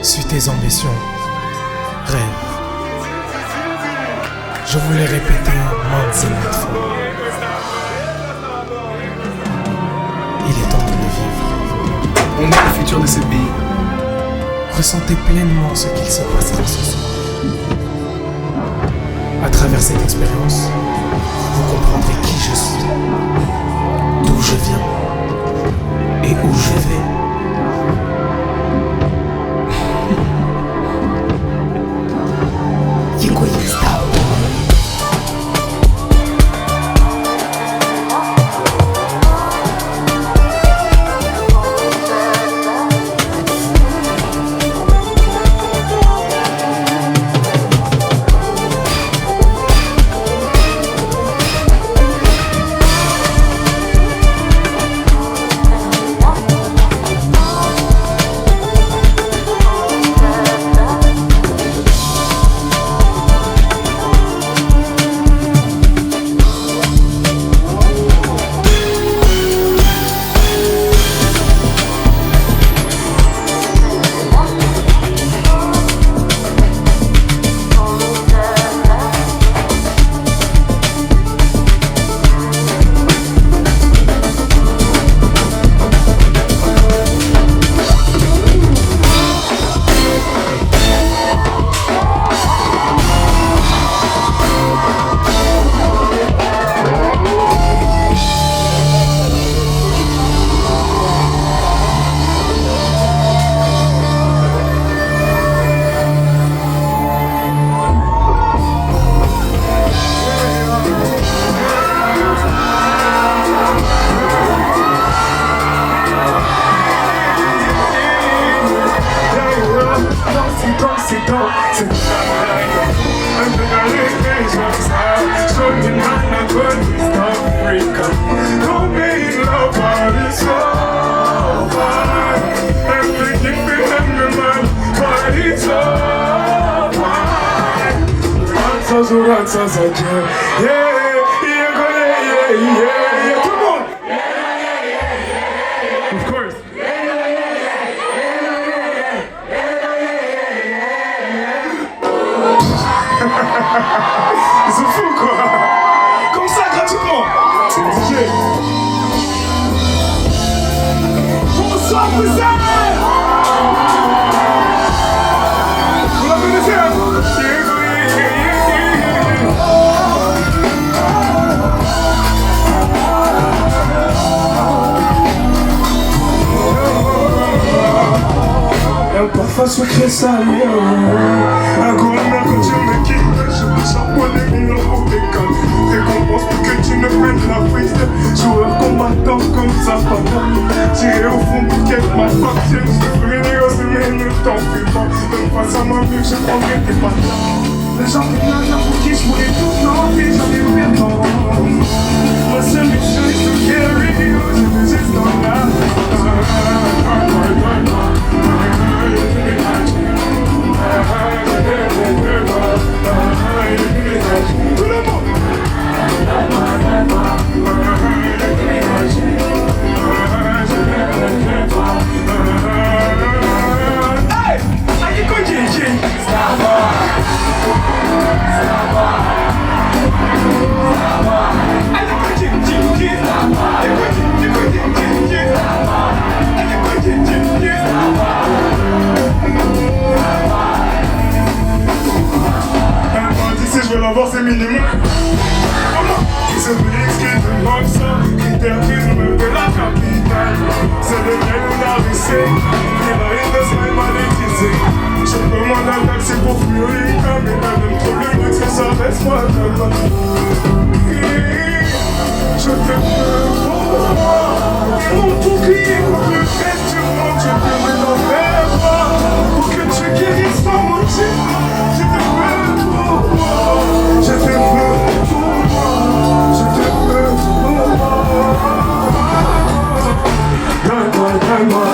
Suis tes ambitions, rêve. Je vous l'ai répété maintes et maintes fois. Il est temps de le vivre. On est le futur de ce pays. Ressentez pleinement ce qu'il se passera ce soir. À travers cette expérience, vous comprendrez qui je suis, d'où je viens et où je vais. Of course. Ils sont fous quoi. Comme ça gratuitement. DJ. Bonsoir Poussin. Vous la connaissez hein? Parfois secret salé, un gros mec quand tu me quittes, je me sens pour les millions pour tes cannes. Récompense pour que tu ne prennes la prise. Joueur combattant comme ça, pas tiré au fond pour qu'elle m'appartienne. Je ferai négocier mais ne t'en fais pas. Même face à ma vie, je prendrai tes patates. Les gens qui n'ont pour qui je pourrais tout planter, j'en ai eu le temps. Ma seule mission est de carry you, je me juste dans la c'est minimum. Comment? Ce blitz qui demande ça, critère film de la capitale. C'est le même d'Arissé, qui va être se monétiser. Je commande un taxi pour fuir, mais la même problème que ça reste moi de moi. Je te veux pour moi, et mon bouclier contre le fait du monde, je te mets dans mes bras, pour que tu guérisses ton motif. Je te veux pour moi. Je te veux pour moi, je te veux pour moi. Donne-moi, donne-moi.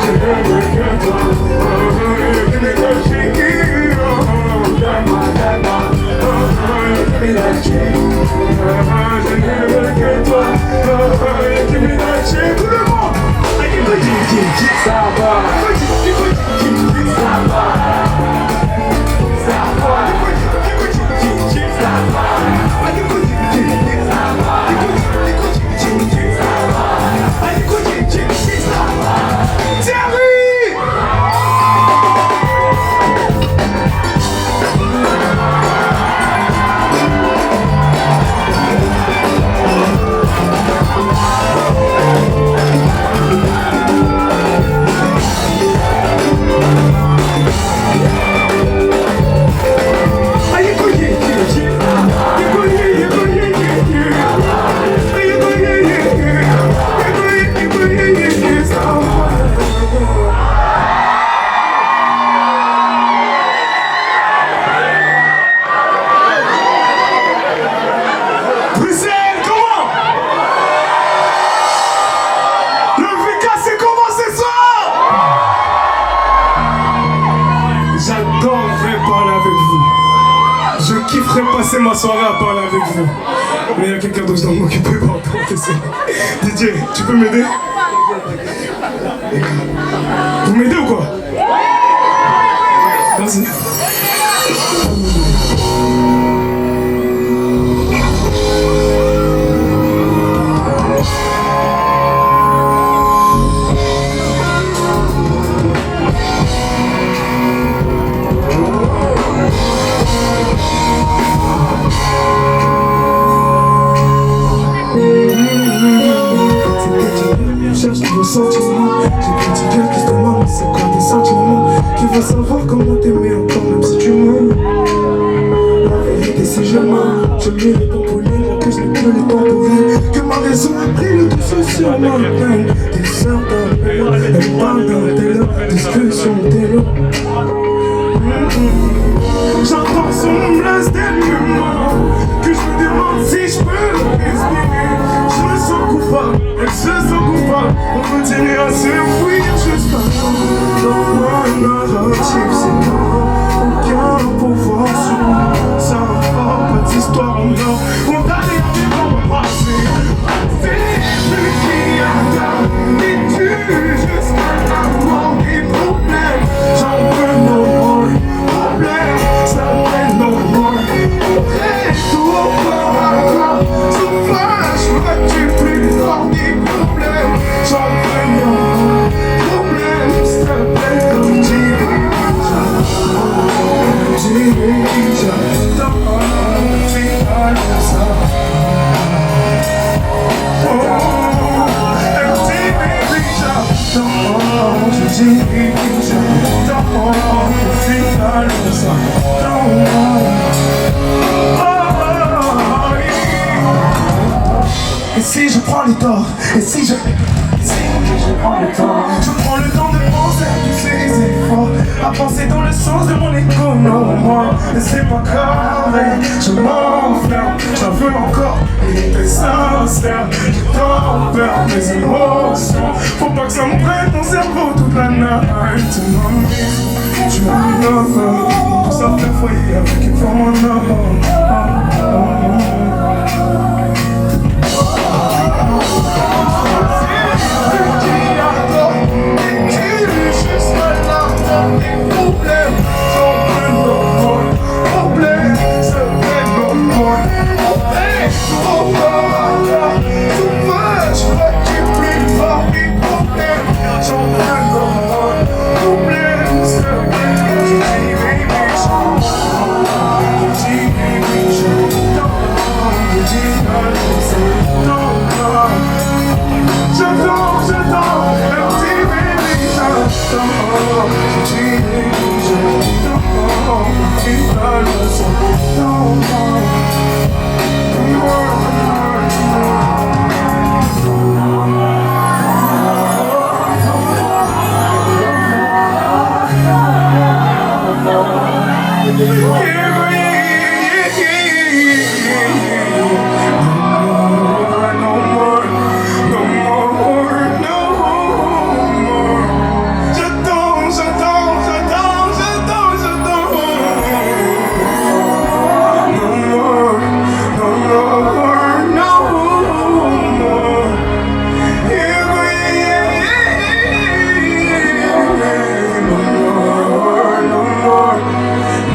Je ne veux que toi. Je ne veux que donne-moi, donne-moi. Je ne veux que toi. kifferais passer ma soirée à parler avec vous. Mais il y a quelqu'un d'autre qui doit m'occuper, pardon. DJ, tu peux m'aider? Vous m'aidez ou quoi? Vas-y. Cherche vos sentiments. J'ai petit cœur qui se demande c'est quoi tes sentiments. Qui veut savoir comment t'aimer encore même si tu mens. La vérité si je mens, je lui réponds poliment que je n'ai plus le temps pour elle. Que ma raison a pris le dessus sur ma peine. Des sœurs d'appel, elles parlent d'un tel, discussion tel. J'entends son blesse tellement que je me demande si je peux respirer. Je me sens coupable, elle se sent coupable. On continue à se fuir jusqu'à là. Dans mon narratif c'est moi. Aucun pouvoir sur moi. Ça va pas d'histoire en or. On t'a laissé dans le passé. C'est lui qui a et tu jusqu'à avoir des problèmes. J'en veux no more. Problèmes, ça fait no more. Tout au corps, sous flash, vas-tu plus fort des problèmes. J'en veux no more. Problèmes, ça fait comme Et si je prends les torts, et si je prends le temps, je prends le temps de penser à tous ces efforts, à penser dans le sens de mon écho, non moi, mais c'est pas carré, je m'enferme, j'en veux encore, et t'es sincère, j'ai tant peur, mes émotions, faut pas que ça me prenne mon cerveau toute la night, tu m'as tout ça fait foyer avec une forme en or.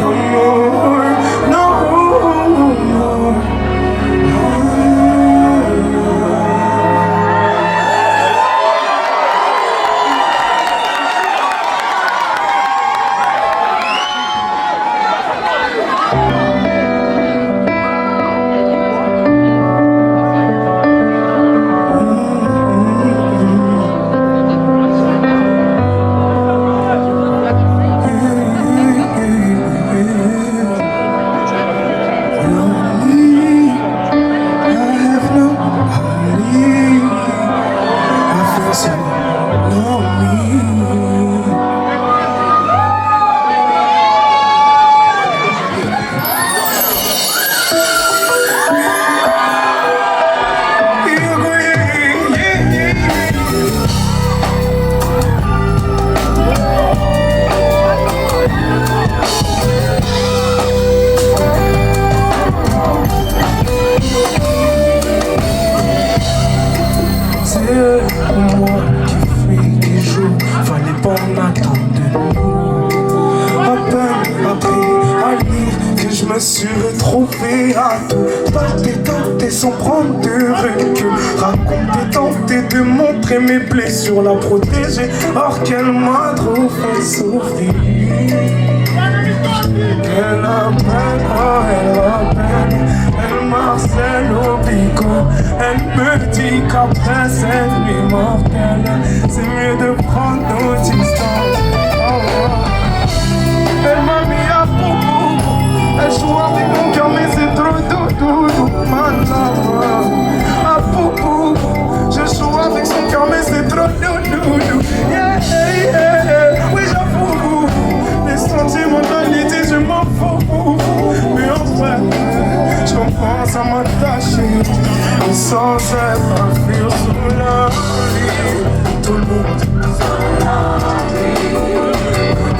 no more. me suis retrouvé à tout tenter sans prendre de recul. Raconter, tenter de montrer mes blessures, la protéger, or qu'elle m'a trop fait souffrir. Elle appelle, oh elle appelle, elle m'harcèle au bico. Elle me dit qu'après cette nuit mortelle, c'est mieux de prendre nos distances. Elle m'a mis à bout, elle joue avec mon cœur mais c'est trop doudou, maintenant. À bout, je joue avec son cœur mais c'est trop doudou. Yeah, yeah, yeah. Oui j'avoue, les sentimentalités je m'en fous. Mais en vrai, je commence à m'attacher. Et sans elle, à fuir sous la vie. Tout le monde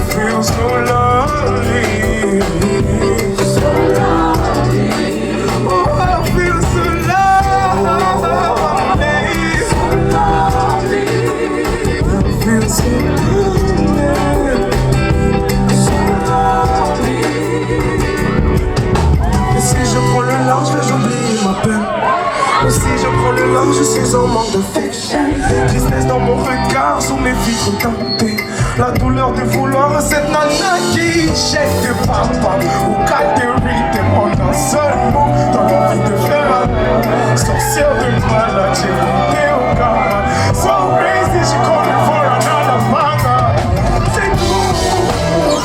feel so lonely. Oh, I feel so lonely. I feel so lonely. Et si je prends le large, vais j'oublie ma peine. Ou si je prends le large, je suis en manque d'affection. Tristesse dans mon regard, sous mes vitres teintées. La douleur de vouloir cette nana qui chèque de papa ou catérite en un seul mot. Dans l'envie de faire sorcière de malade, j'ai compté au karma. So crazy, she calling for another manga. C'est tout,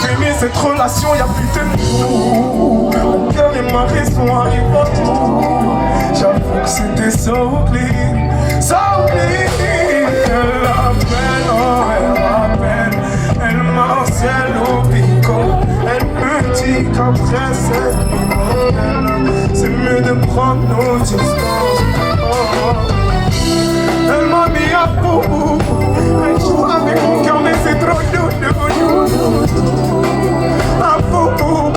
aimer cette relation, y'a plus de nous. Mon cœur et ma raison arrivent à bout. J'avoue que c'était so clean, so clean. Elle appelle, oh elle appelle. Elle m'harcèle au bico. Elle me dit qu'après cette nuit mortelle, c'est mieux de prendre nos distances. Elle m'a mis à bout. Elle joue avec mon cœur mais c'est trop doudou. À bout,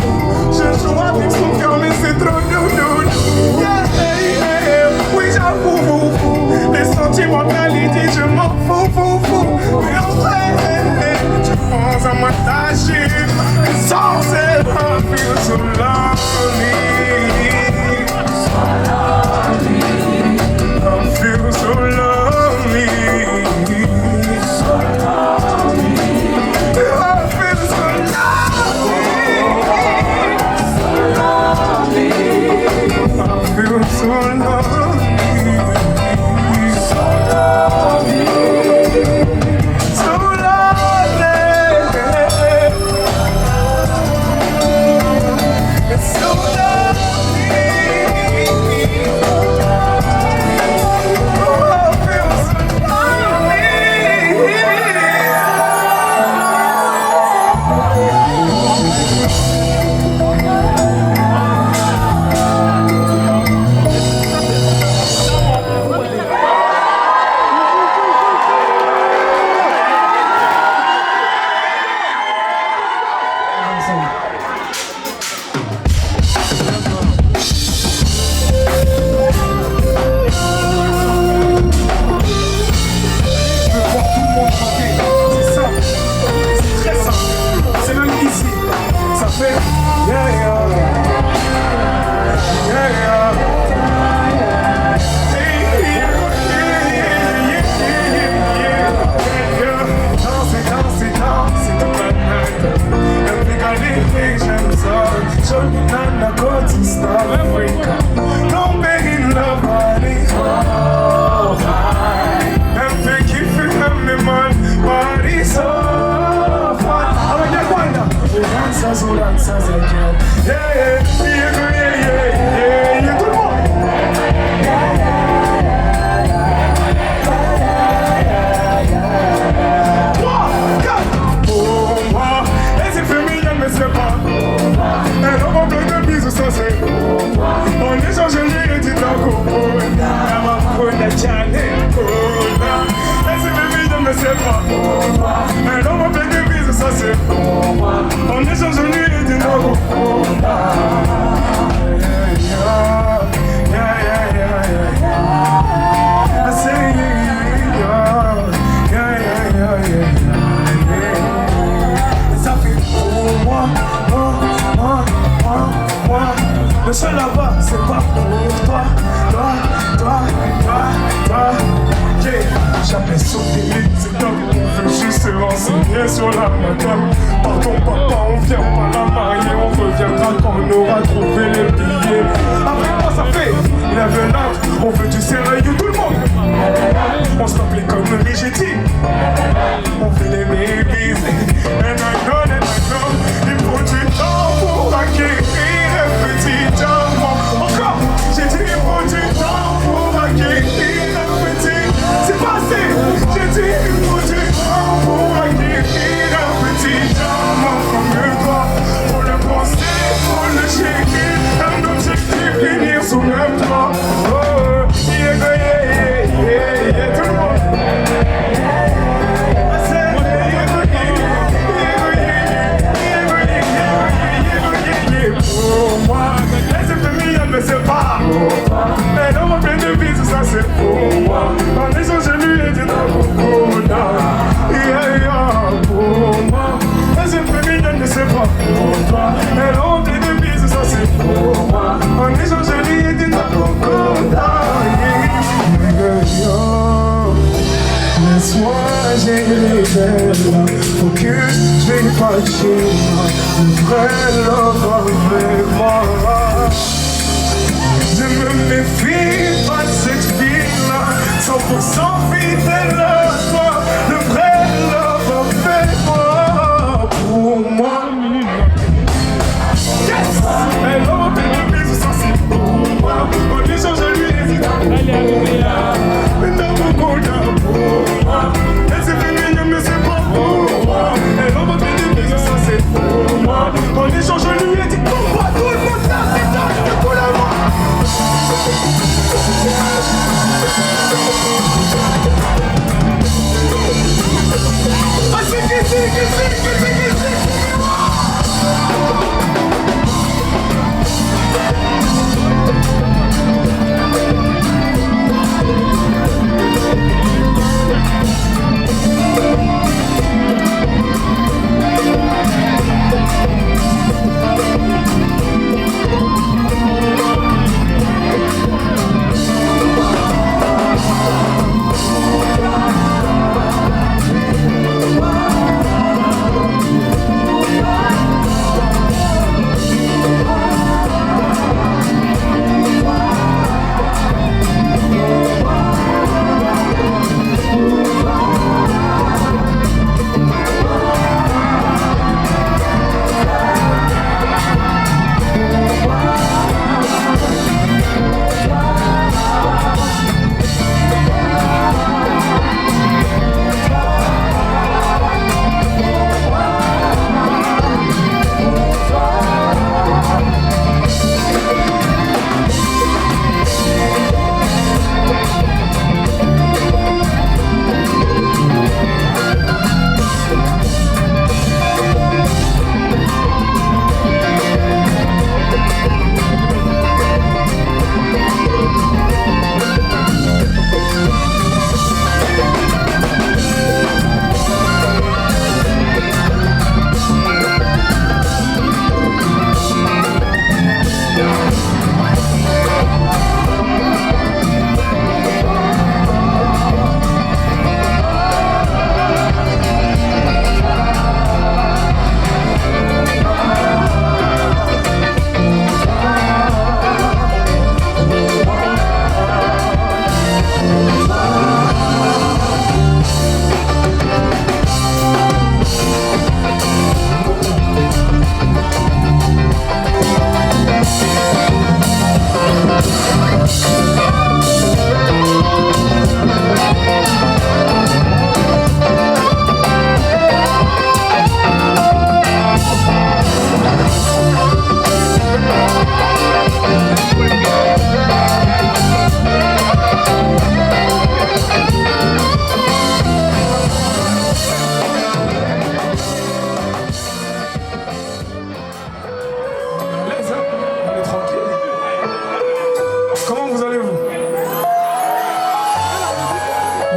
je joue avec son cœur mais c'est trop doudou. Yeah, yeah, yeah. Oui j'avoue, les sentimentalités je m'en fous. Mais en vrai, je pense à m'attacher. Sans elle, I feel so lonely. I feel so lonely. I feel so lonely. I feel so lonely. On est sur une nuit et Le seul là-bas, c'est pas pour toi. Yeah. Jamais sur des lignes, c'est top. On veut juste se renseigner sur la madame. Pardon papa, on vient pas la marier. On reviendra quand on aura trouvé les billets. Après moi ça fait 11 on veut du sérieux tout le monde. On stoppe l'économie, j'ai dit. On fait les babies. And I know, il faut du temps pour acquérir un petit diamant. Encore, j'ai dit il faut du temps pour acquérir un petit. C'est passé, j'ai dit il faut du temps pour acquérir un petit diamant comme toi. Faut le penser, faut le checker. Un objectif finir sous le toit. Oh, yeah, tout le monde. Pour moi, les infirmières mais c'est pas pour toi. Mais dans mon plein de vie, tout ça c'est pour moi. En échange, je lui ai dit non, beaucoup pour moi. Les infirmières mais c'est pas pour toi. Mais dans mon plein de vie, tout ça c'est pour moi. En échange, je lui ai dit non, beaucoup laisse-moi gérer belle. Focus, je vais pas chez moi. Le vrai love avec moi. Je me méfie pas de cette fille-là. 100% fidèle à toi. Le vrai love avec moi. Pour moi. Yes! Mais l'homme de bise, ça c'est pour moi. On échange, je lui ai dit mais non, beaucoup pour moi. Elle s'est féminine, mais c'est pas pour moi. Et l'homme de bise, ça c'est pour moi. On échange, je lui ai dit pourquoi tout le monde là, c'est ça, c'est pour la moi. Ah, c'est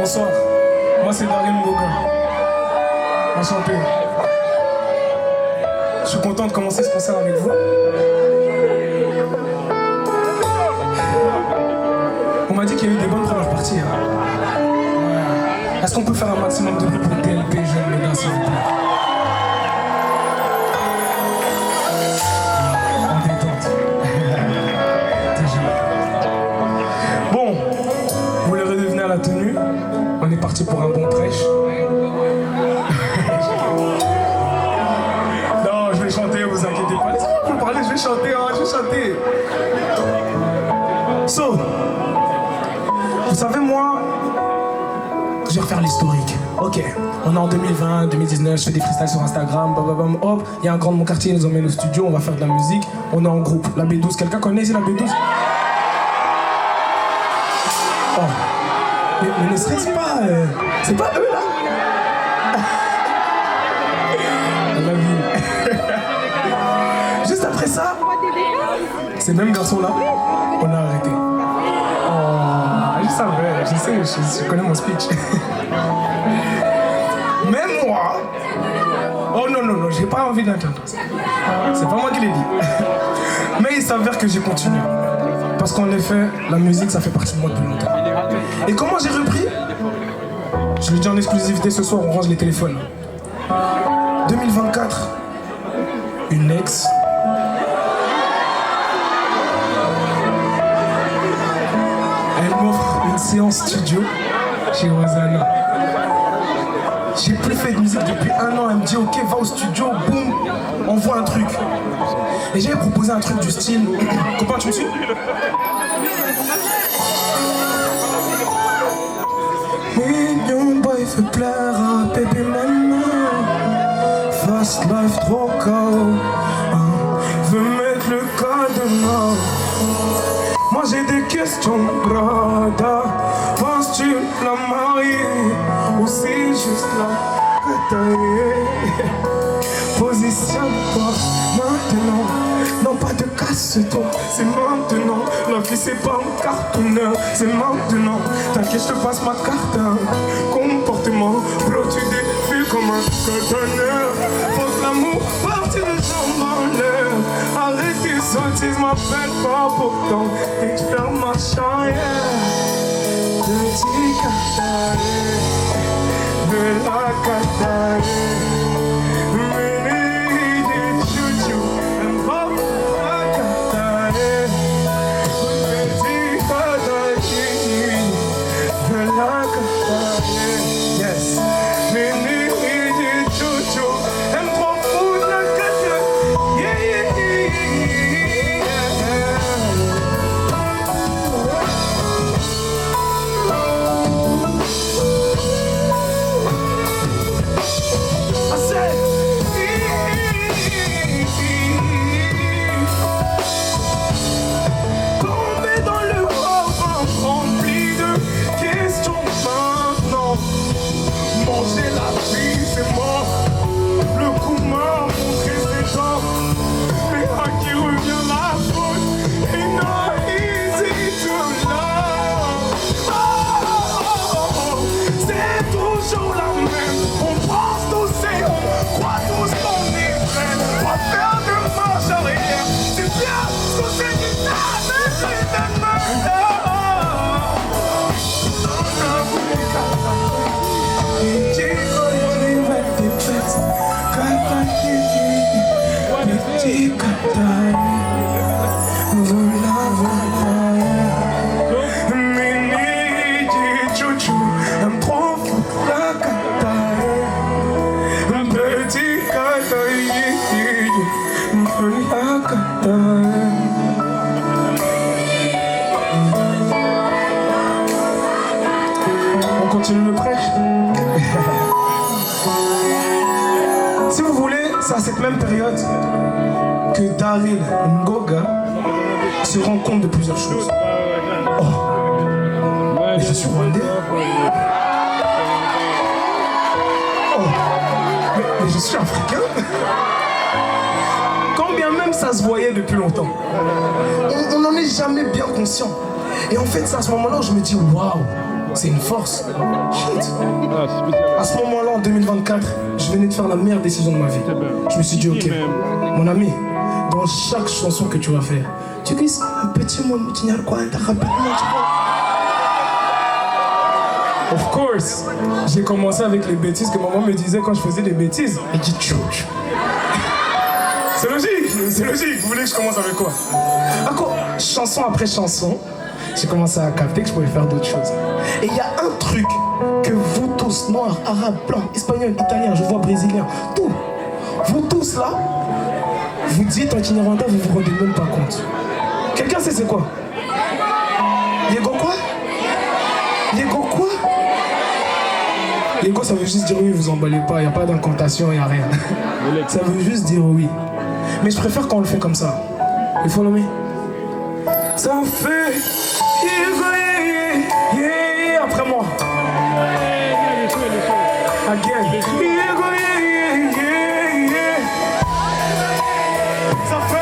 Bonsoir, moi c'est Darim Ngoga. Enchanté. Je suis content de commencer ce concert avec vous. eu des bonnes premières parties. Hein. Ouais. Est-ce qu'on peut faire un maximum de bruit pour TLP, jeune les gars, s'il vous plaît? En détente. Bon, vous le redevenez à la tenue. On est parti pour un bon prêche. Non, je vais chanter, vous inquiétez pas. Laissez-moi vous parler, je vais chanter, hein, je vais chanter. So, vous savez, moi, je vais refaire l'historique. Ok, on est en 2020, 2019, je fais des freestyles sur Instagram, bababam, hop, il y a un grand de mon quartier, il nous emmène au studio, on va faire de la musique. On est en groupe, la B12, quelqu'un connaît ici la B12? Oh, mais ne serait-ce pas... c'est pas eux, là? La vie. Juste après ça, ces mêmes garçons-là, on a arrêté. Oh, je savais, je sais, je connais mon speech. Même moi, oh non, j'ai pas envie d'entendre. C'est pas moi qui l'ai dit. Mais il s'avère que j'ai continué. Parce qu'en effet, la musique, ça fait partie de moi depuis longtemps. Et comment j'ai repris? Je le dis en exclusivité ce soir, on range les téléphones. 2024, une ex. Elle m'offre une séance studio chez Rosanna. J'ai plus fait de musique depuis 1 an. Elle me dit ok, va au studio, boum, envoie un truc. Et j'avais proposé un truc du style. Copain, tu me suis? Young boy fait plaire à bébé maman. Fast life trop chaos. Veux mettre le cadenas. Moi j'ai des questions, brada. Penses-tu la marier ou c'est juste la bataille? Positionne-toi maintenant. Non, pas de casse-toi, c'est maintenant. La vie c'est pas un cartonneur, c'est maintenant. T'inquiète, je te passe ma carte. Comportement, bro, tu défiles comme un cotoneur. Faut que l'amour parte de jambes en l'air. Arrête tes sottises, m'appelle pas pourtant. Et tu fermes ma charrière. Petit cataré, de la cataré. Yes. Mini du chouchou, aime trop foutre la casse. Yeah, yeah, I said, tomber dans le ravin rempli de questions maintenant. Manger la vie, c'est mort. Le coup m'a montré ses dents. Mais à qui revient la faute? Et non, easy to love. Oh, c'est toujours la même. On pense tous et on croit tous qu'on est prêts. Pas faire de marche arrière. C'est bien, ce qu'on s'est dit, mais c'est de merde. On continue le prêche. Si vous voulez, c'est à cette même période que Daryl Ngoga se rend compte de plusieurs choses. Oh, mais je suis rwandais. Oh, mais je suis africain. Quand bien même ça se voyait depuis longtemps. On n'en est jamais bien conscient. Et en fait, c'est à ce moment-là où je me dis waouh, c'est une force. Shit. À ce moment-là, en 2024, je venais de faire la meilleure décision de ma vie. Je me suis dit ok, mon ami, dans chaque chanson que tu vas faire, tu glisses un petit mot, tu n'as quoi, t'as rapidement, tu vois. Of course, j'ai commencé avec les bêtises que maman me disait quand je faisais des bêtises. Elle dit tchouch. C'est logique, c'est logique. Vous voulez que je commence avec quoi? Encore, chanson après chanson, j'ai commencé à capter que je pouvais faire d'autres choses. Et il y a un truc que vous tous, noirs, arabes, blancs, espagnols, italiens, je vois brésiliens, tout, vous tous là, vous dites en Kinyarwanda, vous vous rendez même pas compte. Quelqu'un sait c'est quoi? Yego quoi? Yego quoi? Yego ça veut juste dire oui, vous emballez pas, il n'y a pas d'incantation, il n'y a rien. Ça veut juste dire oui. Mais je préfère quand on le fait comme ça. Il faut nommer. Ça fait après moi. Again. Ça fait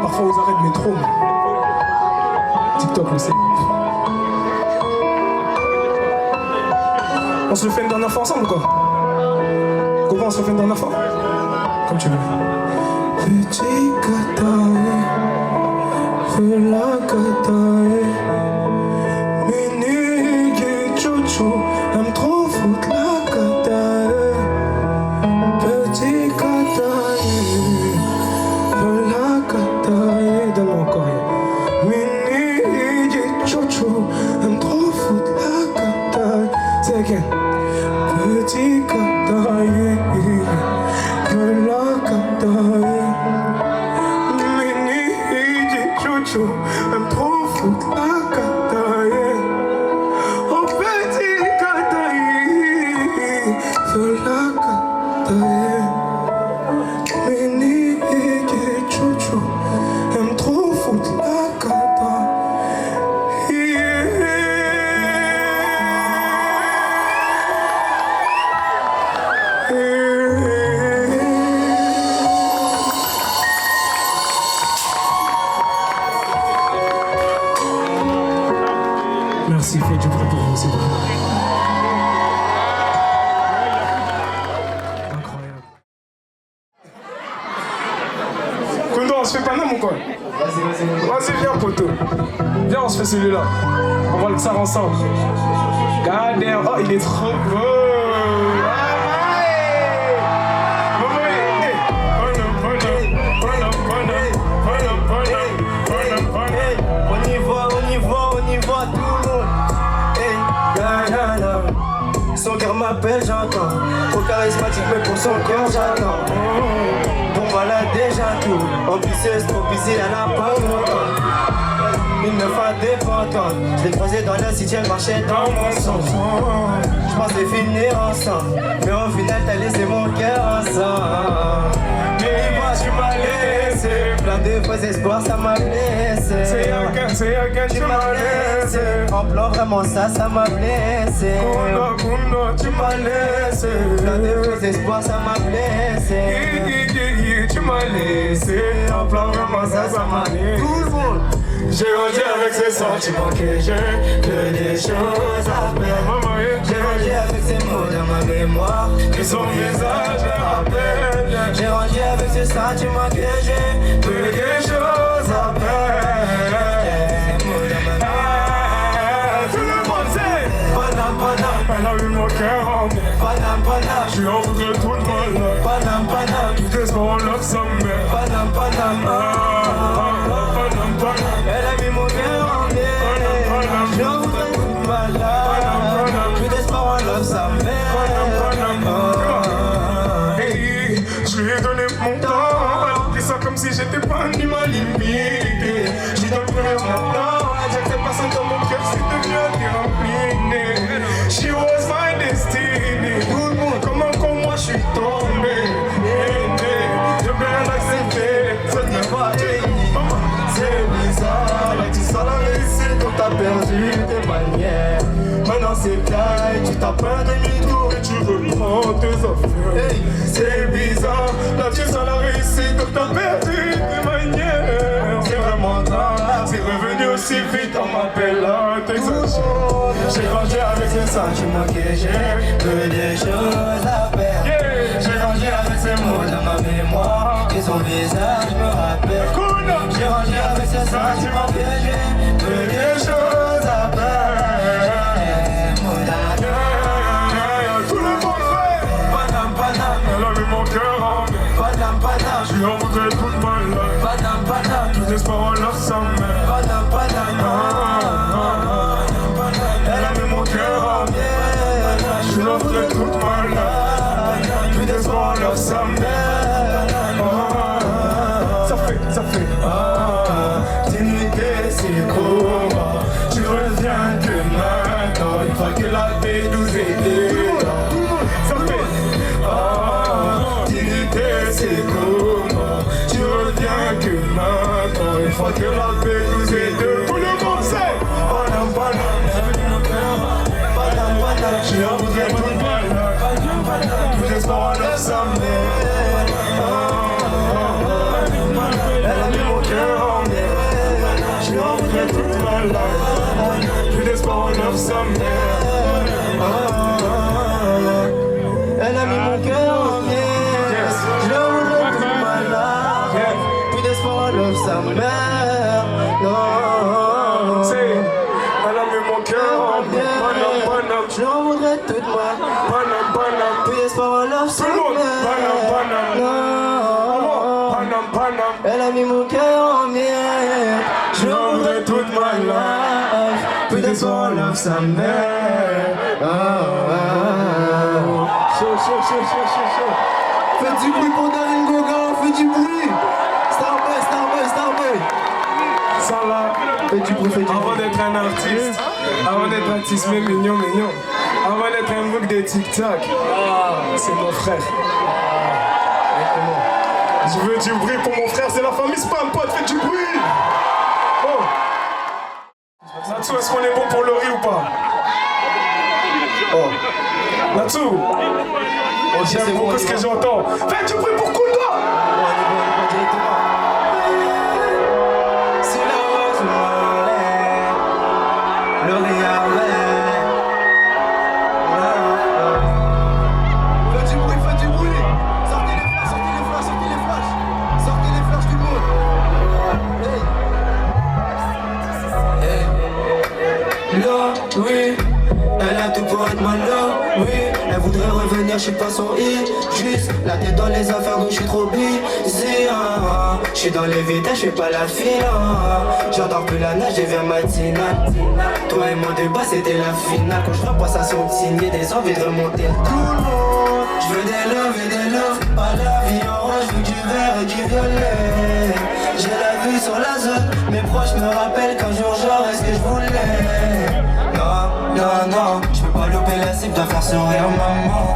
parfois aux arrêts de métro, mais TikTok le sait. On se le fait une dernière fois ensemble ou quoi? Comment on se le fait une dernière fois? Comme tu veux. Petit katae, fais la katae, Ménégué Tchouchou, aime trop foutre la katae. Petit katae, la katae, donne-moi encore rien. Ménégué Tchouchou, aime trop foutre la katae. C'est again. Petit katae, la katae. Ménégué Tchouchou, aime trop foutre la katae. Oh petit katae, la katae. Ménégué Tchouchou, aime trop foutre la katae. Merci, faites du bruit pour vous, c'est bon. Incroyable. Kundo, on se fait pas nom ou quoi? Vas-y, viens, poteau. Viens, on se fait celui-là. On va le faire ensemble. God damn. Oh, il est trop beau. Son cœur m'appelle, j'entends. Trop charismatique, mais pour son cœur, j'attends. Bon, voilà déjà tout. Ambitieuse, trop busy, elle n'a pas longtemps. Une meuf indépendante. Je l'ai croisée dans la city, elle marchait dans mon sens. Je pensais finir ensemble, mais au final, t'as laissé mon cœur ensemble. Mais moi, tu m'as laissé. Plein de faux espoirs, ça m'a blessé. C'est again, tu m'as laissé. En plan, vraiment, ça m'a blessé. Kundo, tu m'as laissé. Plein de faux espoirs, ça m'a blessé. Tu m'as laissé. En plan, vraiment, ça m'a blessé. Tout le monde. J'ai grandi avec ces sentiments que j'ai, que des choses à faire. J'ai grandi avec ces mots dans ma mémoire, Que son visage me rappelle. j'ai grandi avec ces sentiments que j'ai, Que des choses à faire. Tout le monde sait. Panam, panam, Elle a eu mon cœur en mer. panam, panam, Je suis en route de tout le monde. panam, panam, Tout espoir en love somewhere. panam, panam, Panam, panam. elle a mis mon cœur en l'air. Je voudrais toute ma life. Plus d'espoir en love, sa mère. t'as perdu tes manières. Maintenant c'est taille, tu tapes un demi-tour et tu veux prendre tes affaires. Hey, c'est bizarre, là tu sens la réussite donc t'as perdu tes manières. C'est vraiment grave, c'est revenu aussi vite, on m'appelle là, t'exagères. J'ai grandi avec ces sentiments que j'ai que des choses à perdre. J'ai grandi avec ces mots dans ma mémoire et son visage me rappelle. J'ai grandi avec ces sentiments que j'ai que des choses à perdre. Tout le monde fait Padam, padam, elle a mis mon cœur en mer. padam, padam, Je lui en voudrais toute ma life. padam, padam, Tout espoir en leur sa mère. padam, padam. Elle a mis mon cœur en miel. Je lui en voudrais toute ma life. Plus d'espoir en leur sa mère. Ça fait Dignité, c'est comment tu reviens que maintenant. Une fois que la B12 est déjà. Ça fait Dignité, c'est comment tu reviens que maintenant. Une fois que la B12 est déjà. tout le monde sait. Padam, padam. Padam, padam. Je lui en voudrais toute ma life. Plus d'espoir en leur sa mère. Elle a mis mon cœur en miel. Je lui en voudrais toute ma life. Plus d'espoir en leur sa mère. Elle a mis mon cœur en miel. Je le voudrais toute ma life. Plus d'espoir en leur sa mère. Non. C'est elle a mis mon cœur en mer. Panam, Je le voudrais toute ma life. panam, panam. Plus d'espoir en leur sa Tout le monde. mère. Non. Panam, panam. Elle a mis mon cœur en miel. Je voudrais toute ma life. Plus d'espoir, love sa mère. Chaud. Faites du bruit pour Darin Goga, faites du bruit. Starboy. Ça là. Faites du bruit. Avant d'être un artiste, mais mignon. Avant d'être un bouc de TikTok, c'est mon frère. Je veux du bruit pour mon frère, c'est la famille Spam, pote, faites du bruit. Oh. Natsu, est-ce qu'on est bon pour le riz ou pas? Oh. Natsu, j'aime c'est beaucoup bon, ce que on y va. j'entends. Faites du bruit pour Kunda. On y va directement. C'est la rose, le réarrêt. Faites du bruit. Sortez les flashs du monde. Hey. Là, oui. Elle a tout pour être mal là, oui. Elle voudrait revenir, je suis pas son hit. Juste la tête dans les affaires donc je suis trop busy. Je suis dans les vitesses, je fais pas la file. J'adore plus la nage, je deviens matinale. Toi et mon débat c'était la finale. Quand je repasse à son signer des envies de remonter tout le monde. Je veux des love, pas la vie en rose, je veux du vert et du violet. J'ai la vue sur la zone, mes proches me rappellent qu'un jour j'aurai ce que je voulais. Non, je peux pas louper la cible, dois faire sourire maman.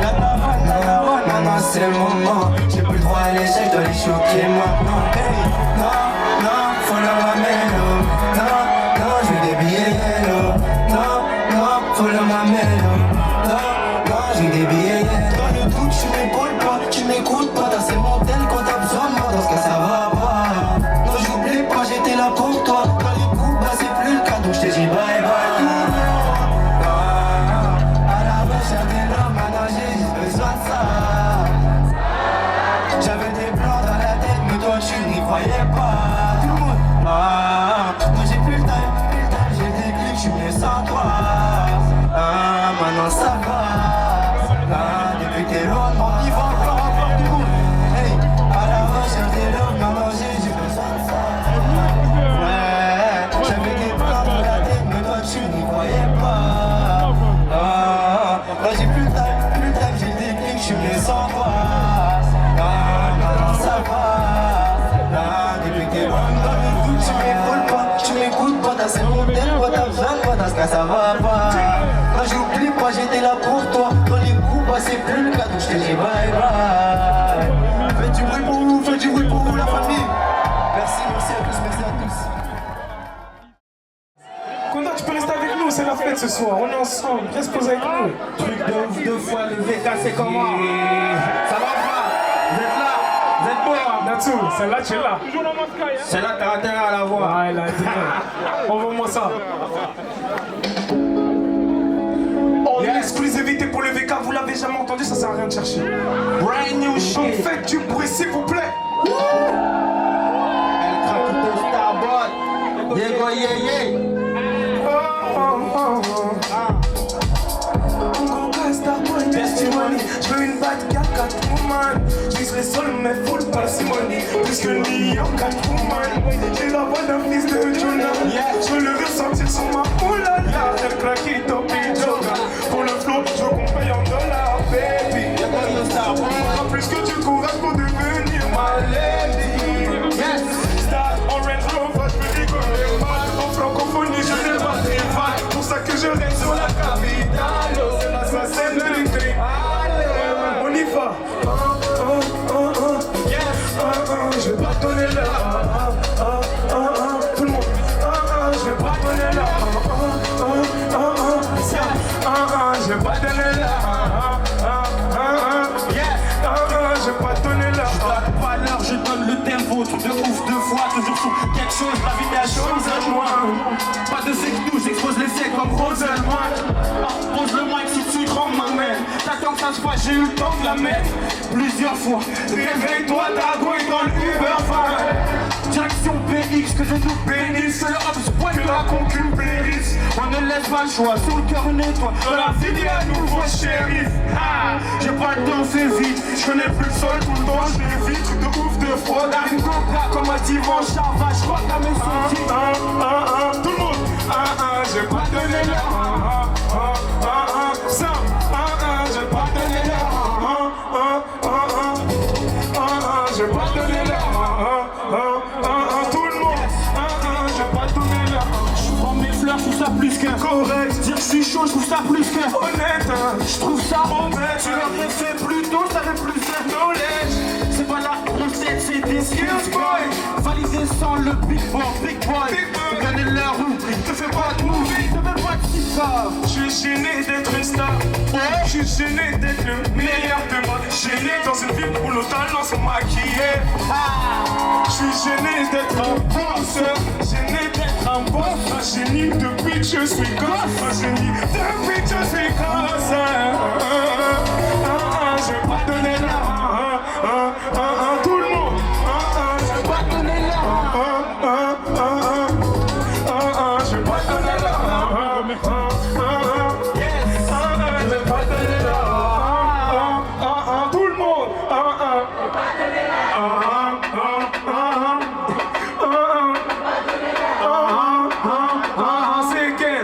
Non, c'est le moment. J'ai plus le droit à l'échec, je dois les choquer maintenant. Hey, non, follow ma mélo. Non, je veux des billets yellow. Non, follow ma mélo. Non, je veux des billets yellow. Dans le doute, tu m'épaules pas, tu m'écoutes pas. T'as ces montelles quand t'as besoin de moi, dans ce cas ça va pas. Non, j'oublie pas, j'étais là pour toi. Dans les coups, bah c'est plus le cas, donc je t'ai dit bye bye. J'avais des plans dans la tête, mais toi tu n'y croyais pas. Tout le monde. Moi j'ai plus le time, j'ai des clics, je suis mieux sans toi. Maintenant ça va. Depuis que t'es loin, on y va encore tout le monde. Hey, à la recherche des love, maintenant j'ai besoin de ça. Ouais, j'avais des plans dans la tête, mais toi tu n'y croyais pas. Moi j'ai plus le time, j'ai des clics, je suis mieux sans toi. Maintenant ça va. Depuis que t'es loin dans le doute, tu m'écoutes pas, t'as ces montelles, quoi t'as besoin de moi, dans ce cas ça va pas. Moi j'oublie pas, j'étais là pour toi. Dans les coups, bah c'est plus le cas, donc je te dis bye bye. Faites du bruit pour vous la famille. Merci à tous, merci à tous. Kunda, tu peux rester avec nous, c'est la fête ce soir, on est ensemble, reste posé avec nous. Truc de ouf, 2 fois le VK, c'est comment? Ça va pas? Vous êtes là? Vous êtes beau hein? Natsu, celle-là tu es là. Celle-là, t'as intérêt à la voir. Ah, elle a intérêt. Envoie-moi ça. Oh, une exclusivité pour le VK, vous l'avez jamais entendu, ça sert à rien de chercher. Brand new shit. Donc faites du bruit s'il vous plaît. El Craquito Starbot. Yego yé yé. Je veux une batte Catwoman. Je suis le seul mais full parcimonie. Plus que Neo Catwoman. J'ai la voix d'un fils de Jonah. Je veux le ressentir sur ma oulala. El Craquito Pijoga. Pour le flow, je compaye en dollars, baby. Yego Starbot. Plus que du courage pour devenir ma lady. Yes. Star Orange Rover, je peux rigoler mal. En francophonie, je n'ai pas de rival. Pour ça que je reste sur la capitale. C'est l'assassin de l'écrit. On y va. Yes. Je vais pas donner l'heure. Tout le monde. Je vais pas donner l'heure. Je vais pas donner l'heure. Yes. Je vais pas donner l'heure. Je donne pas l'heure, je donne le tempo. Truc de ouf 2 fois, toujours sur quelque chose. La vie est à chose à moi. Pas de fake news, j'expose les faits comme Roselman. Pose le mic si tu rends ma main. T'attends que ça se passe, j'ai eu le temps de la mettre plusieurs fois. Réveille-toi, Dago est dans le Uber fan. Direction PX, que je nous bénisse. C'est le hop, point que la concu périsse. On ne laisse pas le choix, sur le cœur nettoie. Dans la vie, il y a un nouveau shérif. J'ai pas le temps, c'est vite. Je connais plus le sol, tout le temps, je l'évite. Truc de ouf, de fraude. Arrive Coca comme un divan, Charva. Je crois que la maison dit. Tout le monde. J'ai pas donné l'heure. Ça. J'ai pas donné l'heure. J'ai pas donné l'heure. Tout le monde. J'ai pas donné l'heure. Je prends mes fleurs, je trouve ça plus que Correct. dire je suis chaud, je trouve ça plus que Honnête. je trouve ça Honnête. Tu l'aurais fait plus tôt, t'avais plus de knowledge. C'est pas la recette, c'est des skills boy. Validé sans le big boy, big boy. Big boy. Regardez leur roue, te fais pas de movie, te fais pas de sitcom. Je suis gêné d'être une star. Je suis gêné d'être le meilleur de moi. Gêné dans une ville où nos talents sont maquillés. Je suis gêné d'être un boss. Gêné d'être un boss. Un génie depuis que je suis gosse. Un génie depuis que je suis gosse. Je vais pas donner l'heure. Tout le monde. Je vais pas donner l'heure. Je vais pas donner l'heure. Je vais pas donner l'heure. Tout le monde. C'est quel?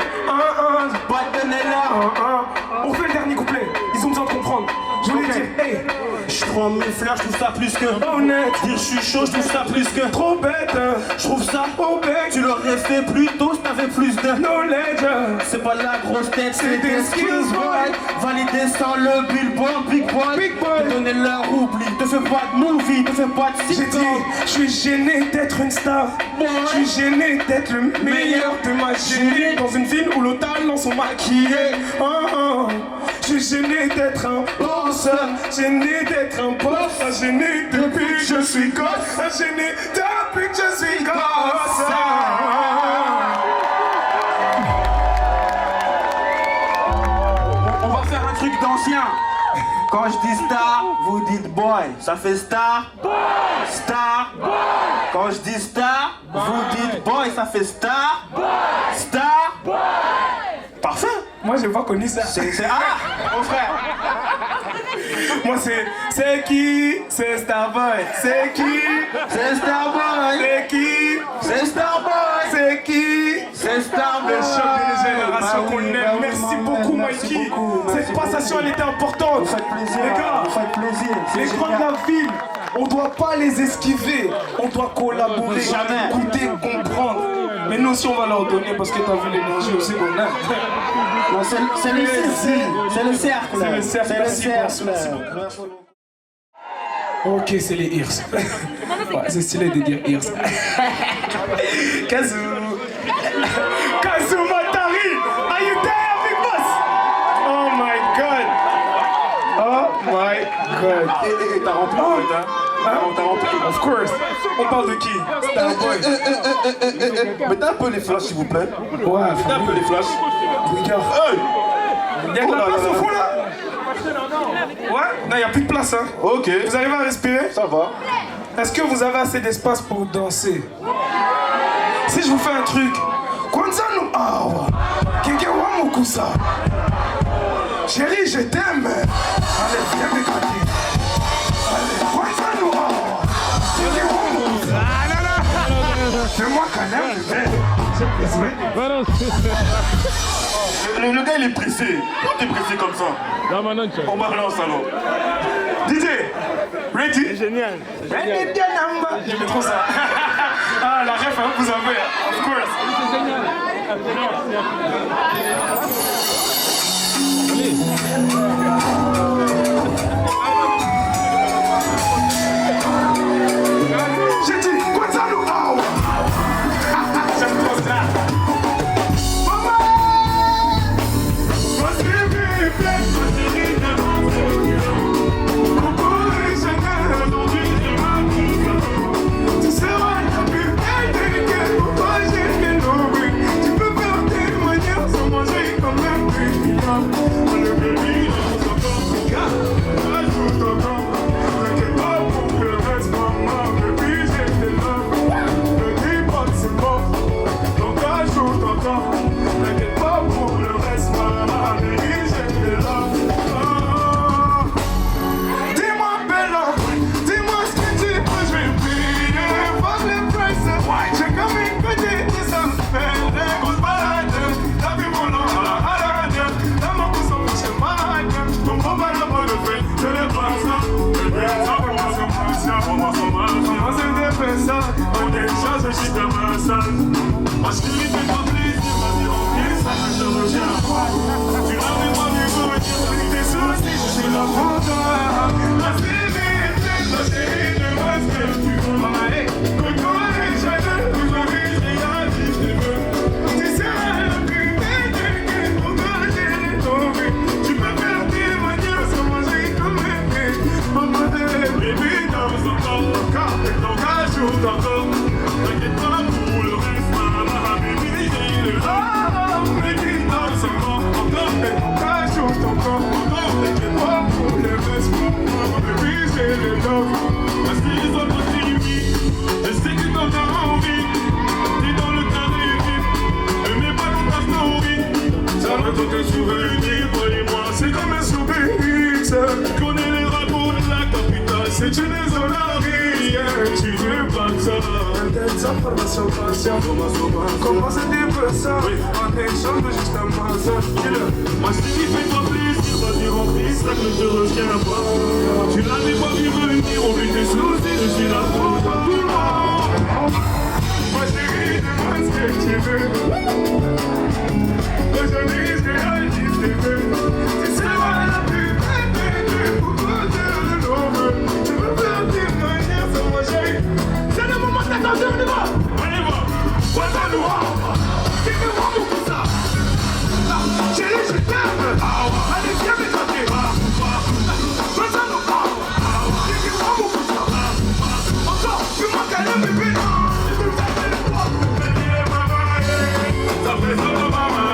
Pas donner l'heure. On fait le dernier couplet. Ils ont besoin de comprendre. Je voulais dire, hey, Je prends mes fleurs, je trouve ça plus que honnête, dire je suis chaud, je trouve ça plus que trop bête, je trouve ça au bec, tu l'aurais fait plus tôt si t'avais plus de knowledge. C'est pas la grosse tête, C'est des skills, boy. Validé sans le billboard, big boy. Big boy. Te donner leur oubli, te fais pas de movie, te fais pas de J'ai sitcom. dit, je suis gêné d'être une star. Je suis gêné d'être le meilleur de ma gêné dans une ville où nos talents sont maquillés. Je suis gêné d'être un boss. Gêné d'être un boss. Gêné depuis que je suis gosse. Gêné depuis que je suis gosse. On va faire un truc d'ancien. Quand je dis star, vous dites boy. Ça fait star, star. Quand je dis star, vous dites boy. Ça fait star, star. Parfait. Moi j'ai pas connu ça. C'est mon frère. Moi c'est qui? C'est Starboy. C'est qui? C'est Starboy. C'est qui? C'est Starboy. C'est qui? C'est Starboy. Le choc des générations Bah qu'on oui, aime. bah oui, Merci maman, beaucoup merci Mikey. beaucoup, Cette merci passation elle était importante. Vous faites plaisir. Les gars, Vous faites plaisir. C'est les grands de génial. la ville, on doit pas les esquiver. On doit collaborer, Jamais. écouter, comprendre. Mais nous aussi on va leur donner parce que t'as vu l'énergie aussi qu'on a. Non, c'est le cercle. C'est le cercle. C'est le cercle. C'est le Merci beaucoup, cercle. merci beaucoup. Ok, c'est les Hirs. Ouais, c'est stylé de dire Hirs. Kazoo. Kazoo Matari. Of course. On parle de qui? Starboy. Mettez un peu les flashs, s'il vous plaît. Ouais, Mettez un peu les flashs. regarde. Hey! Y'a de la place au fond là? Ouais? Non, y'a plus de place hein. Ok. Vous arrivez à respirer? Ça va. Est-ce que vous avez assez d'espace pour danser? Si je vous fais un truc, Kwanza nous awa, Kenge wa Mukusa. Chérie, je t'aime. Allez, viens m'éclater. Allez, Kwanza nous awa, Kenge wa Mukusa. Fais-moi câlin, je vais. Le gars, il est pressé. Pourquoi t'es pressé comme ça? On balance alors. DJ, ready? Génial. J'aimais trop ça. Ah, la ref, hein, vous avez, of course. J'ai dit, quoi ça nous awa? J'aime trop ça. Parce qu'il était pas plaisir, vas-y remplis ça, je te retiens pas. Tu l'avais pas vu venir, avec tes soucis, je suis là pour toi. La célébrité, la chérie, de moi ce que tu veux. Que toi et chacun, vous avez réagi, je te veux. Tu seras la plus belle de pour toi, j'ai les tombés. Tu peux faire témoigner sans manger comme un bébé. Maman de bébé, dans son corps, et ton gars joue encore. T'inquiète pas pour le reste. Parce qu'ils ont pas série, je sais que t'en as envie. T'es dans le cadre équipe, ne mets pas dans ta story. Ça va tout te souvenir, toi et moi, c'est comme un souvenir. Tu connais les ragots de la capitale, c'est une désolée. Tu veux pas que ça. Des informations patientes. Comment c'était peu ça? En échange de juste un massage. Moi je t'ai dit fais-toi plaisir, vas-y remplis ça que je te retiens pas. Tu l'avais pas vu venir, oublie tes soucis, je suis là pour toi tout le monde. Moi chérie, demande ce que tu veux. Aujourd'hui je réagis, je te veux. Tu seras la plus belle pour côté de l'homme. Tu veux faire tes manières sans moi chérie. C'est le moment d'attention, on y va. On y va. Ouais, ça nous rend. C'est que moi beaucoup ça. Chérie, je t'aime. Allez, viens m'éclater. Ouais, ça nous rend. C'est que moi beaucoup ça. Encore, fais-moi câlin, bébé. Ça fait ça, maman.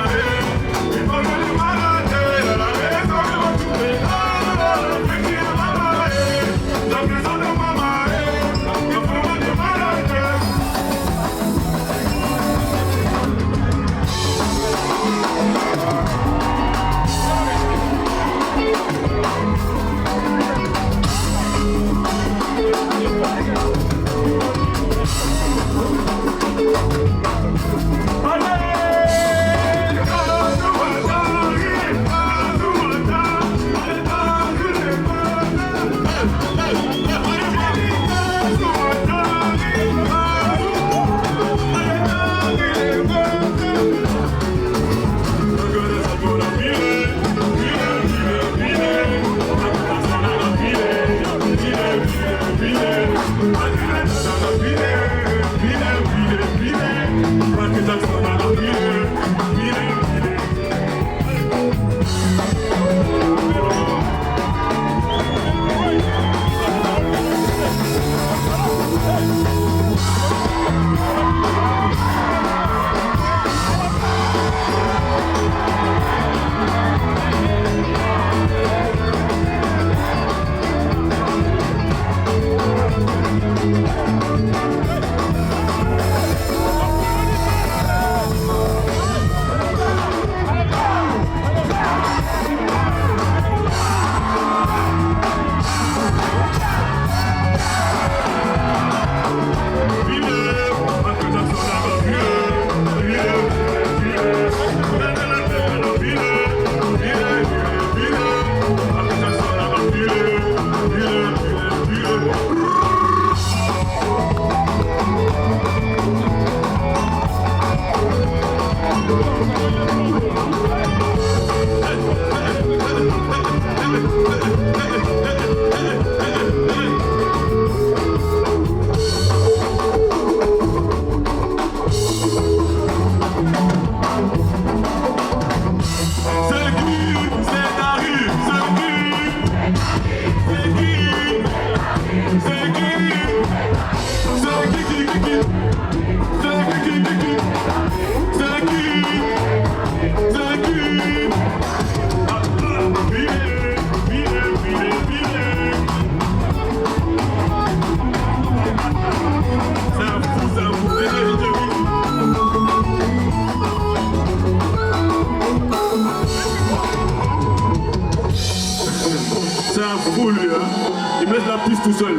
Tout seul.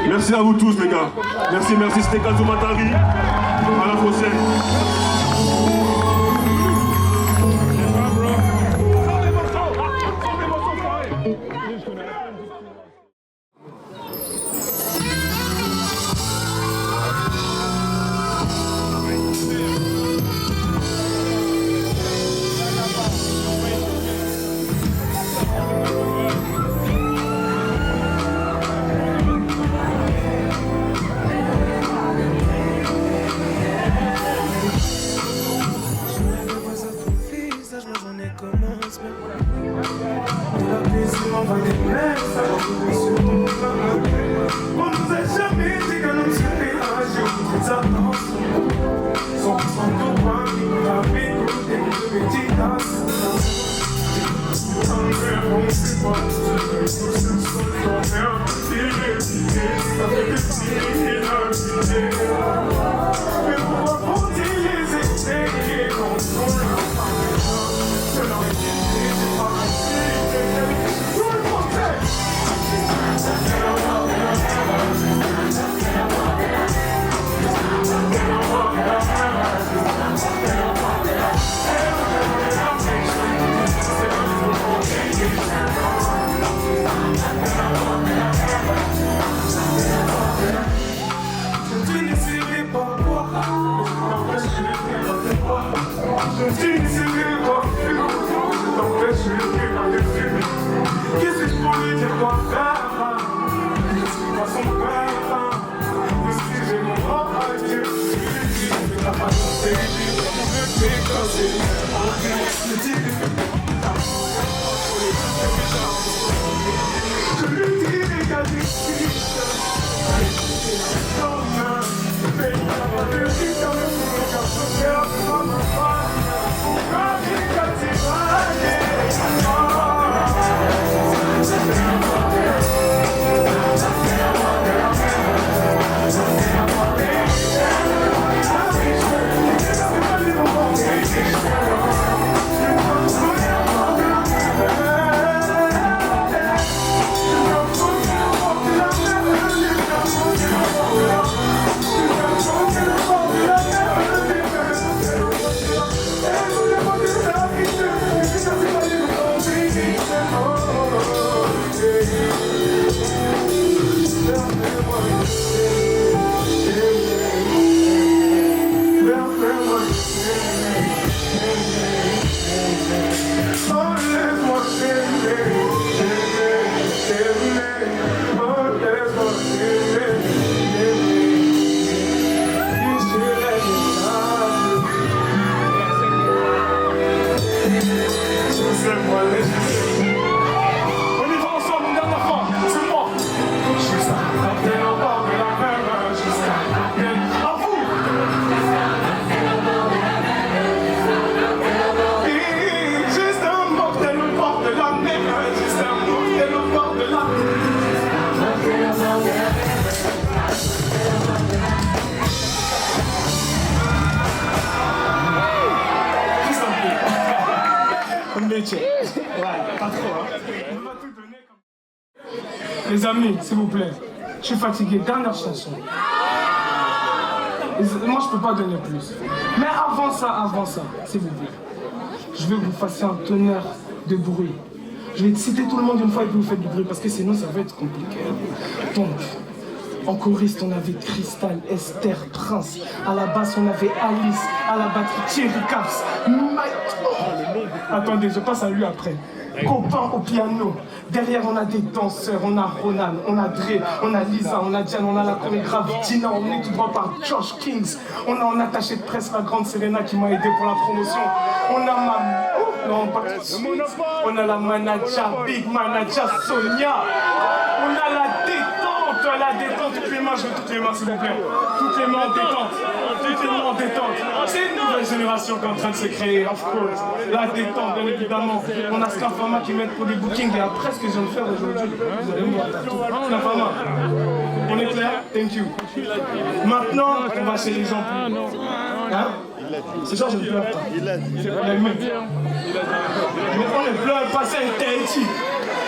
Merci à vous tous les gars. Merci, c'était Kazumatari. À la prochaine. Les amis, s'il vous plaît, je suis fatigué. Dernière chanson. Moi, je peux pas donner plus. Mais avant ça, s'il vous plaît, je veux que vous fassiez un tonnerre de bruit. Je vais citer tout le monde une fois et puis vous faites du bruit parce que sinon ça va être compliqué. Donc, En choriste, on avait Cristal, Esther, Prince. À la basse, on avait Alice. À la batterie, Thierry Caps. Attendez, je passe à lui après. Copain au piano. Derrière, on a des danseurs. On a Ronan, on a Dre, on a Lisa, on a Diane, on a la chorégraphe Dina, on est tout droit par Josh Kings. On a en attaché de presse la grande Serena qui m'a aidé pour la promotion. On a non, pas tout de suite. On a la manager, Big Manager Sonia. On a la détente, toutes les mains, je veux toutes les mains s'il vous plaît. Toutes les mains en détente, toutes les mains en détente. C'est une nouvelle génération qui est en train de se créer, of course. La détente, bien évidemment. On a Scafama qui m'aide pour des bookings et après ce que je viens de faire aujourd'hui, vous allez voir. Scafama, on est clair? Thank you. Maintenant, on va chez les gens plus. Hein? C'est genre, je ne pleure pas. Il a dit. Mais on ne pleure pas, c'est interdit.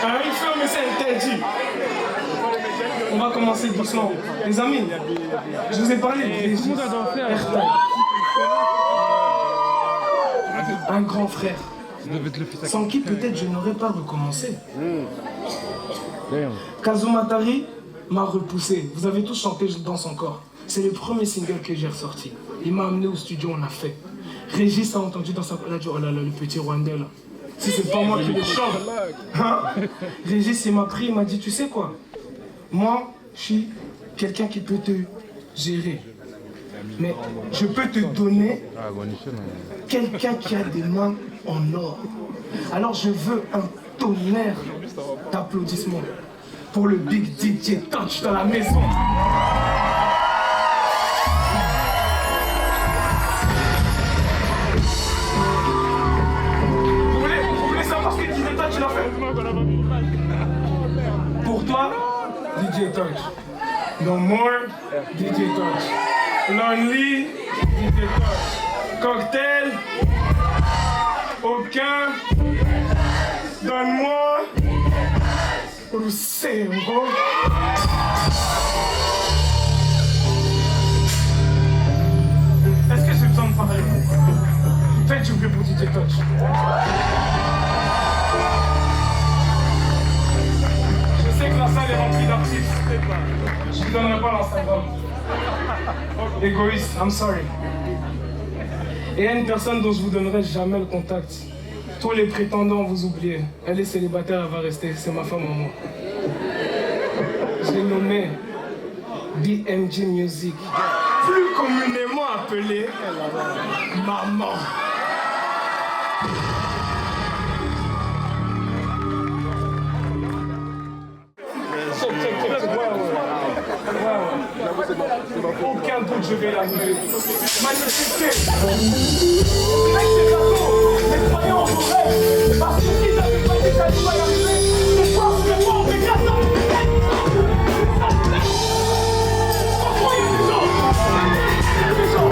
Hein? Il fait, mais c'est interdit. On va commencer doucement. Les amis, je vous ai parlé de Régis Ertal. Un grand frère. Sans qui peut-être je n'aurais pas recommencé. Kazumatari m'a repoussé. Vous avez tous chanté Je danse encore. C'est le premier single que j'ai ressorti. Il m'a amené au studio, on a fait. Régis a entendu dans sa... Là, oh là là, le petit Rwandais là. Si c'est pas moi qui le chante. Hein? Régis, il m'a pris, il m'a dit, tu sais quoi? Moi, je suis quelqu'un qui peut te gérer. Mais je peux te donner quelqu'un qui a des mains en or. Alors je veux un tonnerre d'applaudissements pour le Big DJ Touch dans la maison. Vous voulez savoir ce que DJ Touch a fait? Pour toi, DJ Touch. No more, DJ Touch. Lonely, DJ Touch. Cocktail, aucun. Donne-moi, Rousseau. Est-ce que j'ai besoin de parler? Faites du bruit pour DJ Touch. Je sais que la salle est remplie d'artistes. Je ne donnerai pas l'Instagram. Égoïste, I'm sorry. Et il y a une personne dont je vous donnerai jamais le contact. Tous les prétendants, vous oubliez. Elle est célibataire, elle va rester. C'est ma femme à moi. Je l'ai nommée BMG Music. Plus communément appelée Maman. Aucun doute, je vais l'arriver. Magnifique. Mais croyez en vos rêves. Parce que si j'avais pas dit que ça allait pas y arriver, ce soir, je vais pas en faire ça. Croyez les gens. Les gens.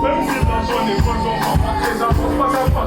Même si l'argent n'est pas ton très important, pas sympa,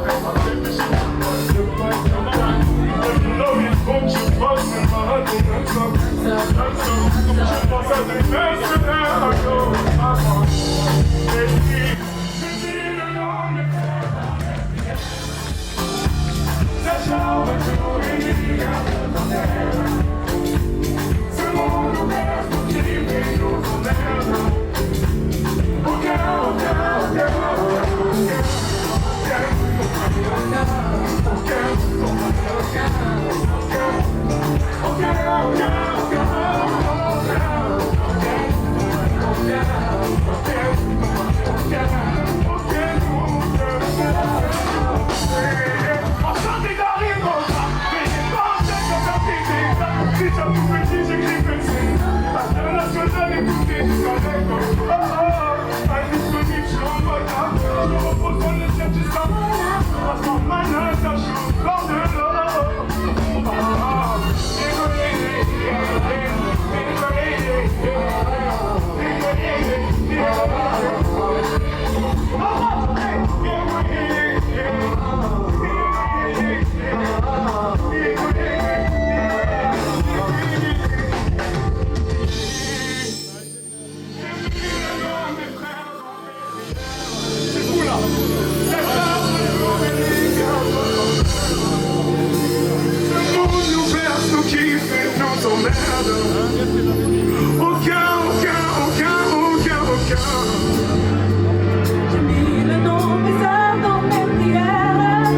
J'ai mis le nom de ça dans mes prières.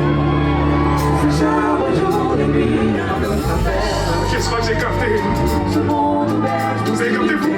Ce jour au jour de nuit dans notre affaire. Qu'est-ce que j'ai capté? Ce monde ouvert. Vous avez capté vous?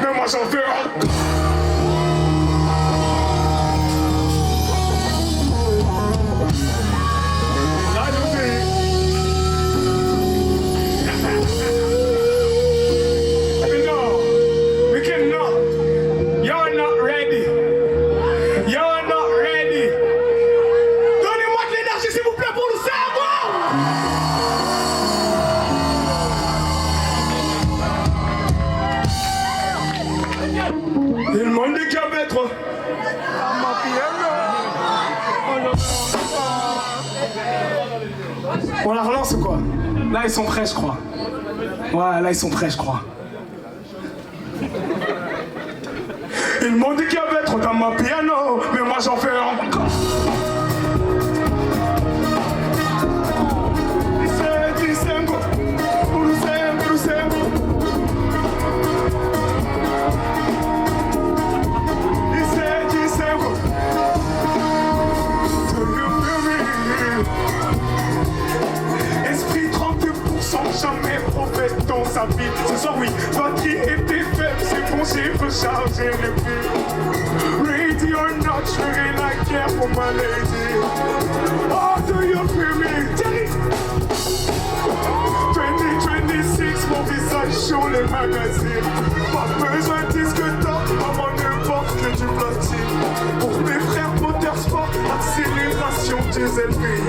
Mais moi j'en fais encore. Mais non, we cannot. You're not ready. You're not ready. Donnez-moi de l'énergie s'il vous plaît pour le cerveau. Il monde de kilomètres. On la relance ou quoi? Là ils sont prêts je crois. Ouais là ils sont prêts je crois. Il monde de kilomètres dans mon piano. Mais moi j'en fais encore. Jamais prophète dans sa vie. Ce soir oui, toi qui étais faible, c'est bon, j'ai rechargé les pieds. Ready or not, je ferai la guerre pour ma lady. Oh, do you feel me? Terry 2026, mon visage sur les magazines. Pas besoin de disque d'or, maman ne porte que du platine. Pour mes frères motorsport, accélération diesel pays.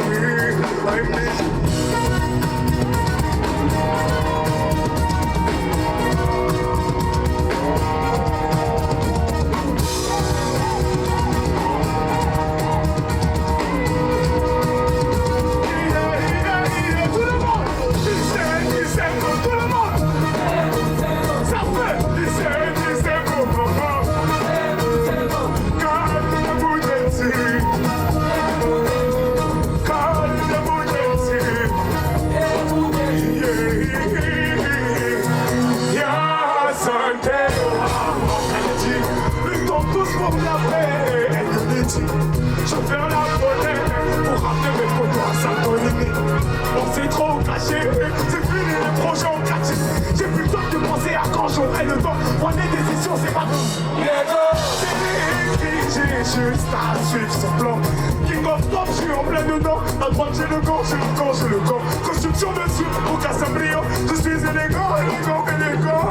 Je vais faire la monnaie pour ramener mes photos à Saint-Denis. On s'est trop caché, c'est fini les projets en caché. J'ai plus le temps de penser à quand j'aurai le temps. Prenez des décisions, c'est pas tout. C'est écrit, j'ai juste à suivre son plan. King of Top, je suis en plein dedans. À droite j'ai le gant, j'ai le gant, j'ai le gant. Construction dessus, au Casablanca. Je suis élégant, élégant, élégant.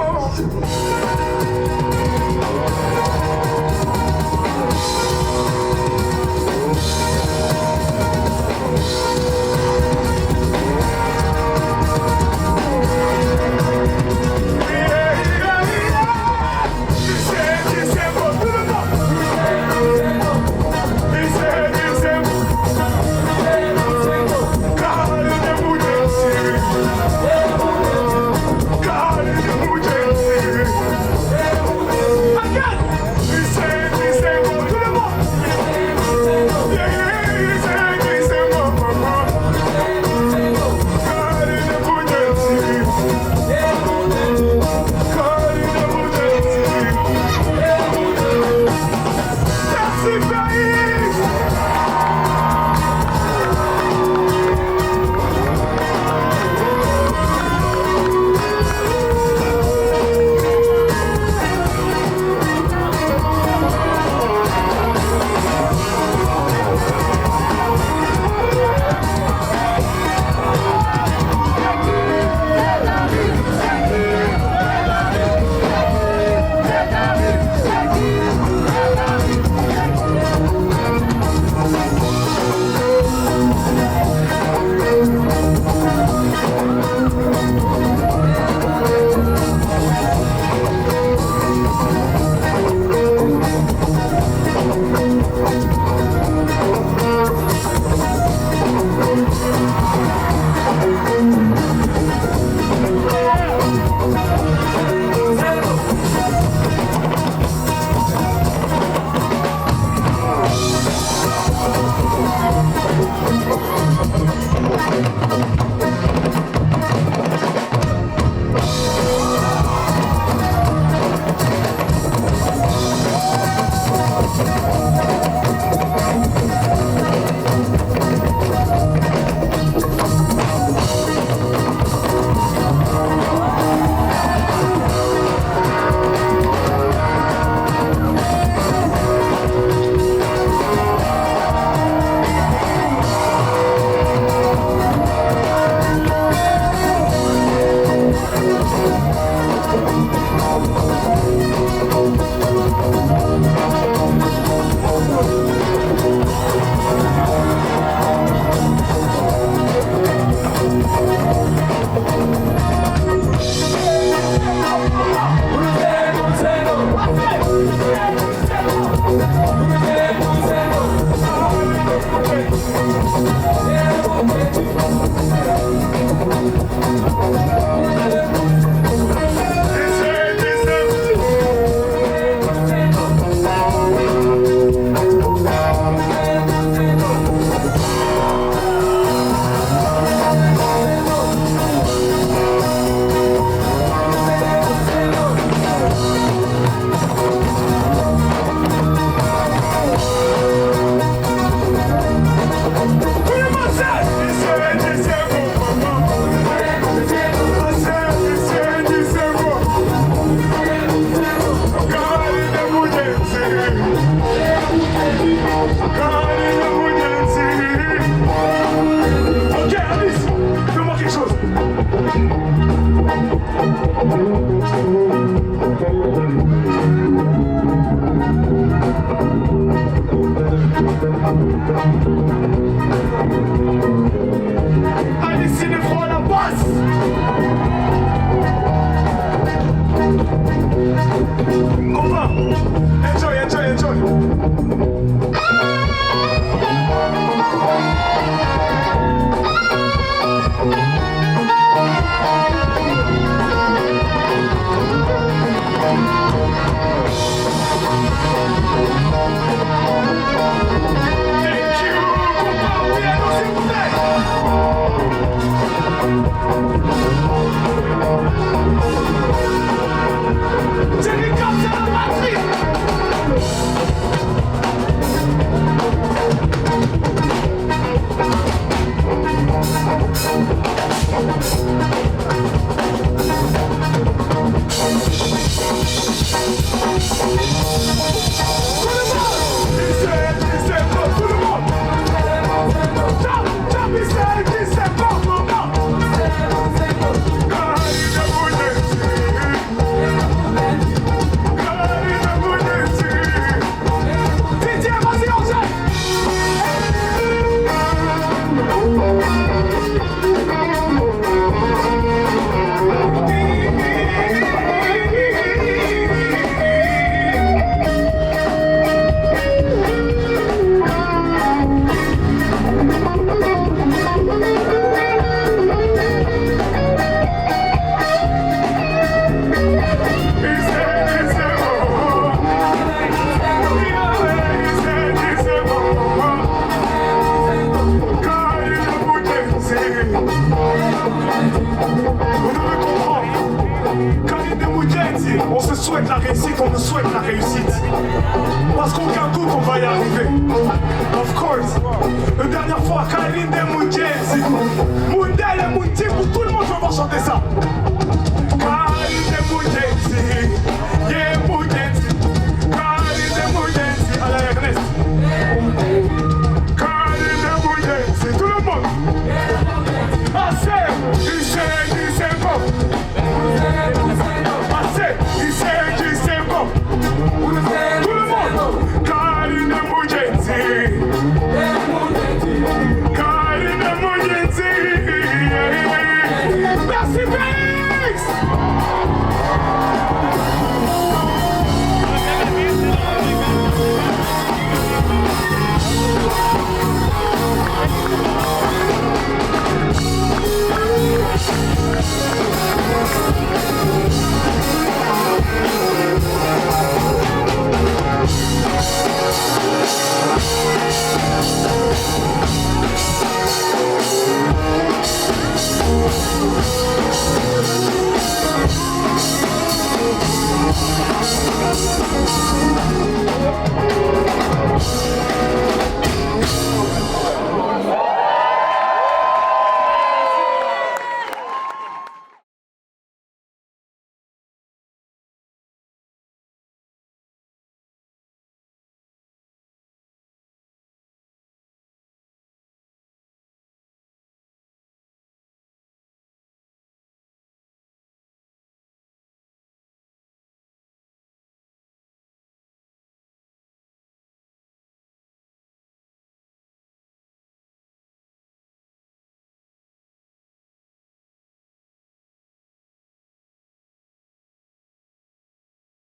Allez, c'est le front à la basse. Combat. Enjoy, enjoy, enjoy. On se souhaite la réussite, on nous souhaite la réussite. Parce qu'aucun doute, on va y arriver. Of course. La dernière fois, Kaline de Moudjensi. Moundel et Moundjibou, tout le monde veut voir chanter ça. Kaline de Moudjensi. Yeah.